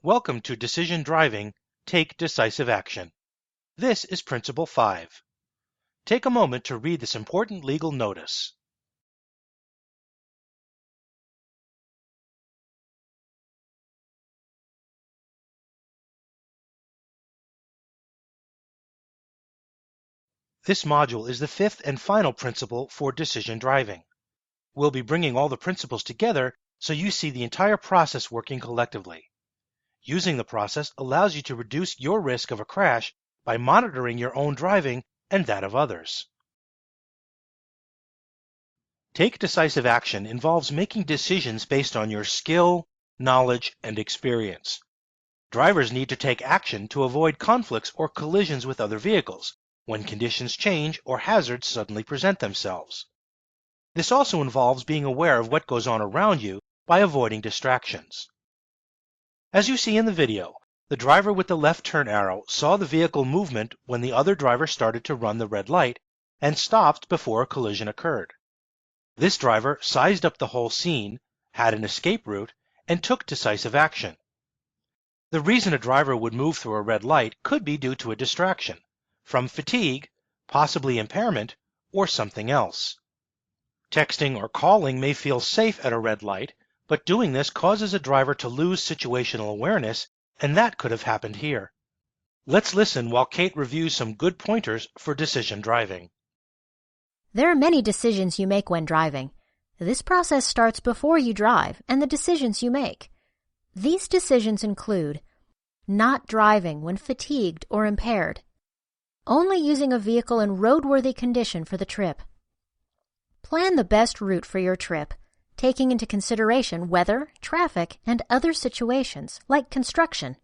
Welcome to Decision Driving. Take decisive action. This is Principle 5. Take a moment to read this important legal notice. This module is the fifth and final principle for decision driving. We'll be bringing all the principles together so you see the entire process working collectively. Using the process allows you to reduce your risk of a crash by monitoring your own driving and that of others. Take decisive action involves making decisions based on your skill, knowledge, and experience. Drivers need to take action to avoid conflicts or collisions with other vehicles when conditions change or hazards suddenly present themselves. This also involves being aware of what goes on around you by avoiding distractions. As you see in the video, the driver with the left turn arrow saw the vehicle movement when the other driver started to run the red light and stopped before a collision occurred. This driver sized up the whole scene, had an escape route, and took decisive action. The reason a driver would move through a red light could be due to a distraction, from fatigue, possibly impairment, or something else. Texting or calling may feel safe at a red light, but doing this causes a driver to lose situational awareness, and that could have happened here. Let's listen while Kate reviews some good pointers for decision driving. There are many decisions you make when driving. This process starts before you drive and the decisions you make. These decisions include not driving when fatigued or impaired, only using a vehicle in roadworthy condition for the trip. Plan the best route for your trip, taking into consideration weather, traffic, and other situations like construction.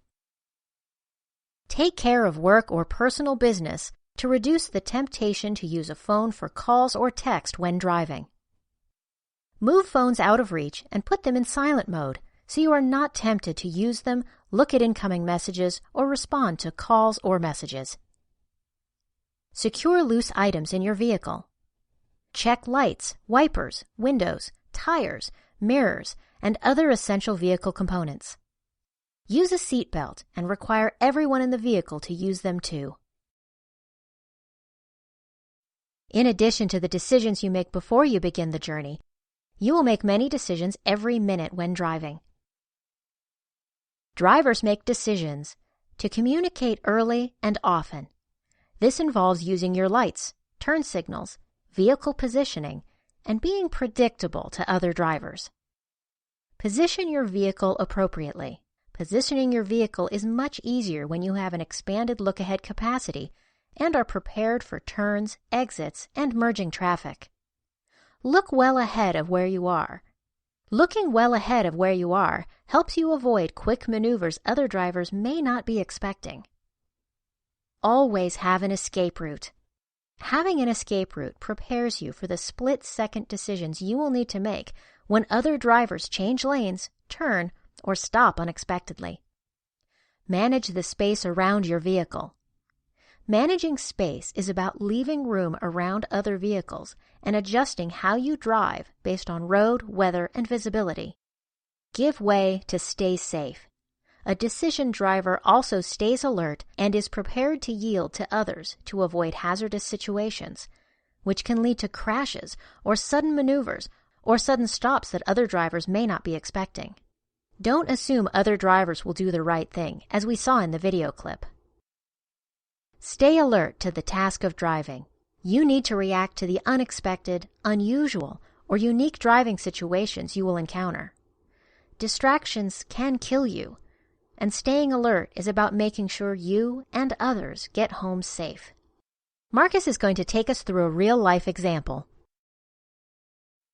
Take care of work or personal business to reduce the temptation to use a phone for calls or text when driving. Move phones out of reach and put them in silent mode so you are not tempted to use them, look at incoming messages, or respond to calls or messages. Secure loose items in your vehicle. Check lights, wipers, windows, tires, mirrors, and other essential vehicle components. Use a seat belt and require everyone in the vehicle to use them too. In addition to the decisions you make before you begin the journey, you will make many decisions every minute when driving. Drivers make decisions to communicate early and often. This involves using your lights, turn signals, vehicle positioning, and being predictable to other drivers. Position your vehicle appropriately. Positioning your vehicle is much easier when you have an expanded look-ahead capacity and are prepared for turns, exits, and merging traffic. Look well ahead of where you are. Looking well ahead of where you are helps you avoid quick maneuvers other drivers may not be expecting. Always have an escape route. Having an escape route prepares you for the split-second decisions you will need to make when other drivers change lanes, turn, or stop unexpectedly. Manage the space around your vehicle. Managing space is about leaving room around other vehicles and adjusting how you drive based on road, weather, and visibility. Give way to stay safe. A decision driver also stays alert and is prepared to yield to others to avoid hazardous situations, which can lead to crashes or sudden maneuvers or sudden stops that other drivers may not be expecting. Don't assume other drivers will do the right thing, as we saw in the video clip. Stay alert to the task of driving. You need to react to the unexpected, unusual, or unique driving situations you will encounter. Distractions can kill you, and staying alert is about making sure you and others get home safe. Marcus is going to take us through a real-life example.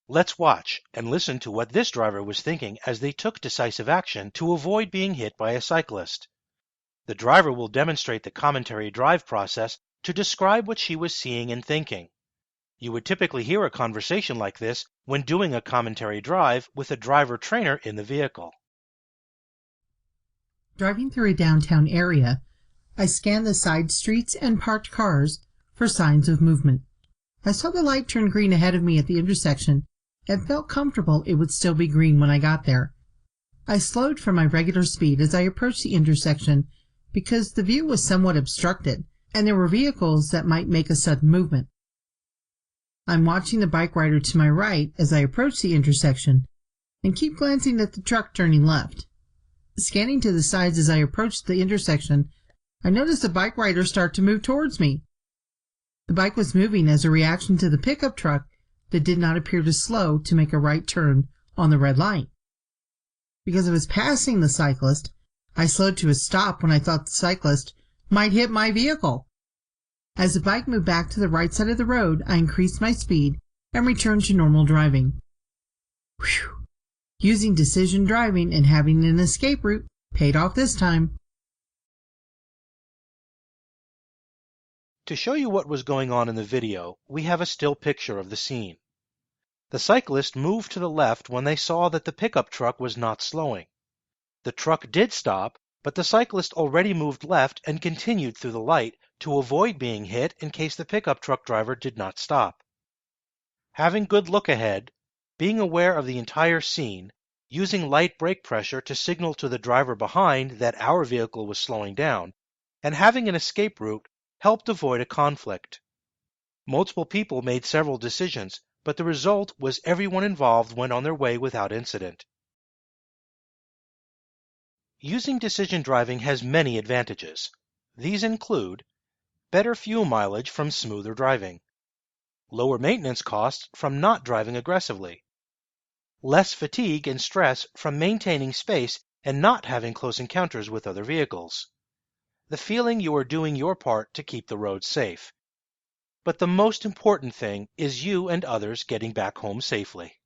Let's watch and listen to what this driver was thinking as they took decisive action to avoid being hit by a cyclist. The driver will demonstrate the commentary drive process to describe what she was seeing and thinking. You would typically hear a conversation like this when doing a commentary drive with a driver trainer in the vehicle. Driving through a downtown area, I scanned the side streets and parked cars for signs of movement. I saw the light turn green ahead of me at the intersection and felt comfortable it would still be green when I got there. I slowed from my regular speed as I approached the intersection because the view was somewhat obstructed and there were vehicles that might make a sudden movement. I'm watching the bike rider to my right as I approach the intersection and keep glancing at the truck turning left. Scanning to the sides as I approach the intersection, I noticed the bike rider start to move towards me. The bike was moving as a reaction to the pickup truck that did not appear to slow to make a right turn on the red light. Because I was passing the cyclist, I slowed to a stop when I thought the cyclist might hit my vehicle. As the bike moved back to the right side of the road, I increased my speed and returned to normal driving. Whew! Using decision driving and having an escape route paid off this time. To show you what was going on in the video, we have a still picture of the scene. The cyclist moved to the left when they saw that the pickup truck was not slowing. The truck did stop, but the cyclist already moved left and continued through the light to avoid being hit in case the pickup truck driver did not stop. Having good look ahead, being aware of the entire scene, using light brake pressure to signal to the driver behind that our vehicle was slowing down, and having an escape route helped avoid a conflict. Multiple people made several decisions, but the result was everyone involved went on their way without incident. Using decision driving has many advantages. These include better fuel mileage from smoother driving, lower maintenance costs from not driving aggressively, less fatigue and stress from maintaining space and not having close encounters with other vehicles, the feeling you are doing your part to keep the roads safe. But the most important thing is you and others getting back home safely.